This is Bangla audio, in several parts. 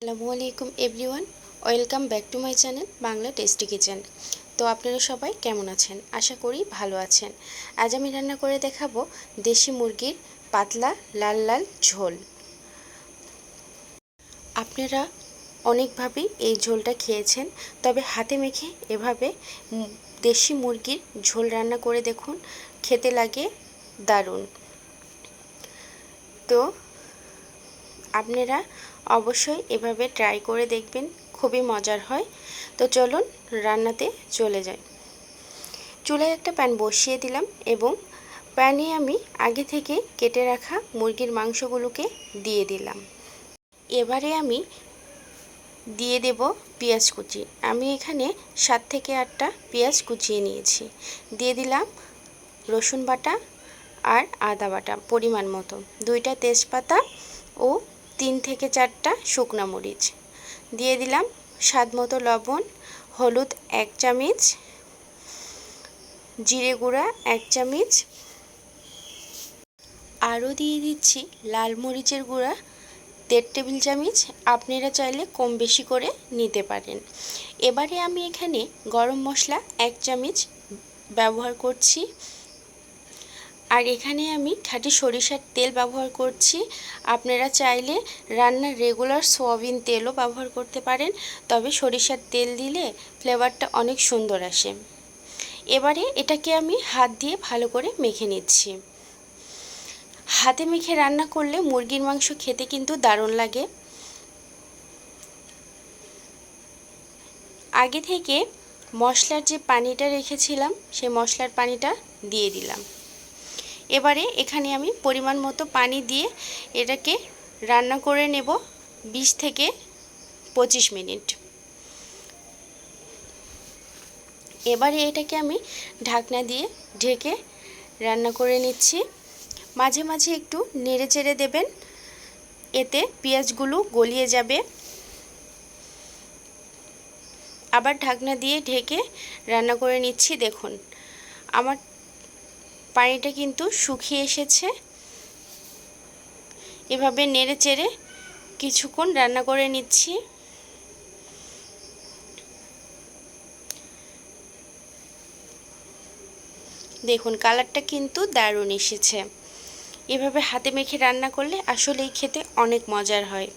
আসসালামু আলাইকুম everyone, welcome back to my channel Bangla tasty kitchen. তো আপনারা সবাই কেমন আছেন? আশা করি ভালো আছেন। আজ আমি রান্না করে দেখাবো দেশি মুরগির পাতলা লাল লাল ঝোল। আপনারা অনেকভাবেই এই ঝোলটা খেয়েছেন, তবে হাতে মেখে এভাবে দেশি মুরগির ঝোল রান্না করে দেখুন, খেতে লাগে দারুণ। তো আপনারা অবশ্যই এভাবে ট্রাই করে দেখবেন, খুবই মজার হয়। তো চলুন রান্নাতে চলে যাই। চুলায় একটা প্যান বসিয়ে দিলাম এবং প্যানে আমি আগে থেকে কেটে রাখা মুরগির মাংসগুলোকে দিয়ে দিলাম। এবারে আমি দিয়ে দেব পেঁয়াজ কুচি। আমি এখানে 7 থেকে 8টা পেঁয়াজ কুচিয়ে নিয়েছি। দিয়ে দিলাম রসুন বাটা আর আদা বাটা পরিমাণ মতো, 2টা তেজপাতা ও 3 থেকে 4টা শুকনো মরিচ। দিয়ে দিলাম স্বাদ মতো লবণ, হলুদ 1 চামচ, জিরে গুঁড়া 1 চামচ, আরও দিয়ে দিচ্ছি লাল মরিচের গুঁড়া 1.5 টেবিল চামচ। আপনারা চাইলে কম বেশি করে নিতে পারেন। এবারে আমি এখানে গরম মশলা 1 চামচ ব্যবহার করছি, আর এখানে আমি খাঁটি সরিষার তেল ব্যবহার করছি। আপনারা চাইলে রান্নার রেগুলার সয়াবিন তেলও ব্যবহার করতে পারেন, তবে সরিষার তেল দিলে ফ্লেভারটা অনেক সুন্দর আসে। এবারে এটাকে আমি হাত দিয়ে ভালো করে মেখে নিচ্ছি। হাতে মেখে রান্না করলে মুরগির মাংস খেতে কিন্তু দারুণ লাগে। আগে থেকে মশলার যে পানিটা রেখেছিলাম সেই মশলার পানিটা দিয়ে দিলাম। এবারে এখানে আমি পরিমাণ মতো পানি দিয়ে এটাকে রান্না করে নেব 20 থেকে 25 মিনিট। এবারে এটাকে আমি ঢাকনা দিয়ে ঢেকে রান্না করে নিচ্ছি। মাঝে মাঝে একটু নেড়ে চেড়ে দেবেন, এতে পেঁয়াজগুলো গলিয়ে যাবে। আবার ঢাকনা দিয়ে ঢেকে রান্না করে নিচ্ছি। দেখুন আমার পানিটা কিন্তু শুকিয়ে এসেছে। এভাবে নেড়ে চেড়ে কিছুক্ষণ রান্না করে নিচ্ছি। দেখুন কালারটা কিন্তু দারুণ এসেছে। এভাবে হাতে মেখে রান্না করলে আসলেই খেতে অনেক মজার হয়।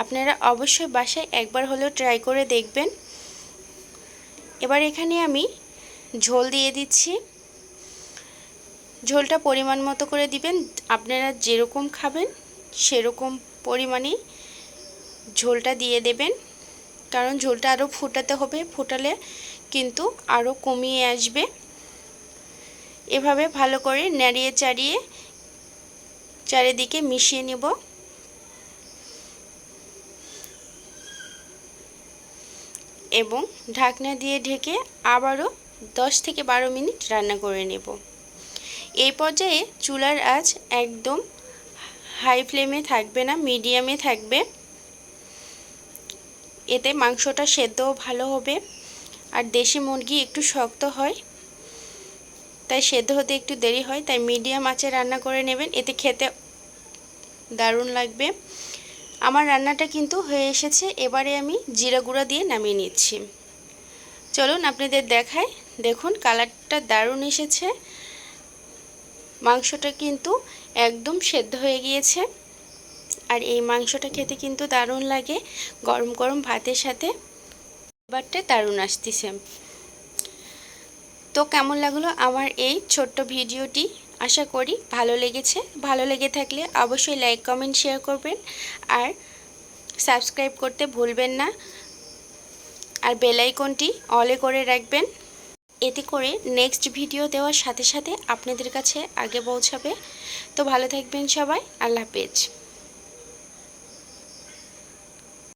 আপনারা অবশ্যই বাসায় একবার হলেও ট্রাই করে দেখবেন। এবার এখানে আমি ঝোল দিয়ে দিচ্ছি। ঝোলটা পরিমাণ মতো করে দিবেন, আপনারা যেরকম খাবেন সেরকম পরিমাণেই ঝোলটা দিয়ে দেবেন, কারণ ঝোলটা আরও ফুটাতে হবে, ফুটালে কিন্তু আরও কমিয়ে আসবে। এভাবে ভালো করে নাড়িয়ে চাড়িয়ে চারিদিকে মিশিয়ে নেব। এবং ঢাকনা দিয়ে ঢেকে আবারও 10 থেকে 12 মিনিট রান্না করে নেব। এই পর্যায়ে চুলার আঁচ একদম হাই ফ্লেমে থাকবে না, মিডিয়ামে থাকবে। এতে মাংসটা সেদ্ধও ভালো হবে। আর দেশি মুরগি একটু শক্ত হয়, তাই সেদ্ধ হতে একটু দেরি হয়, তাই মিডিয়াম আঁচে রান্না করে নেবেন, এতে খেতে দারুণ লাগবে। আমার রান্নাটা কিন্তু হয়ে এসেছে। এবারে আমি জিরা গুঁড়া দিয়ে নামিয়ে নিচ্ছি। চলুন আপনাদের দেখাই। দেখুন কালারটা দারুণ এসেছে। মাংসটা কিন্তু একদম সেদ্ধ হয়ে গিয়েছে, আর এই মাংসটা খেতে কিন্তু দারুণ লাগে গরম গরম ভাতের সাথে। এবারটা দারুণ আসতেছে। তো কেমন লাগলো আমার এই ছোট্ট ভিডিওটি? আশা করি ভালো লেগেছে। ভালো লেগে থাকলে অবশ্যই লাইক কমেন্ট শেয়ার করবেন, আর সাবস্ক্রাইব করতে ভুলবেন না, আর বেল আইকনটি অলে করে রাখবেন। এতে করে নেক্সট ভিডিও দেওয়ার সাথে সাথে আপনাদের কাছে আগে পৌঁছাবে। তো ভালো থাকবেন সবাই। আল্লাহ হাফেজ।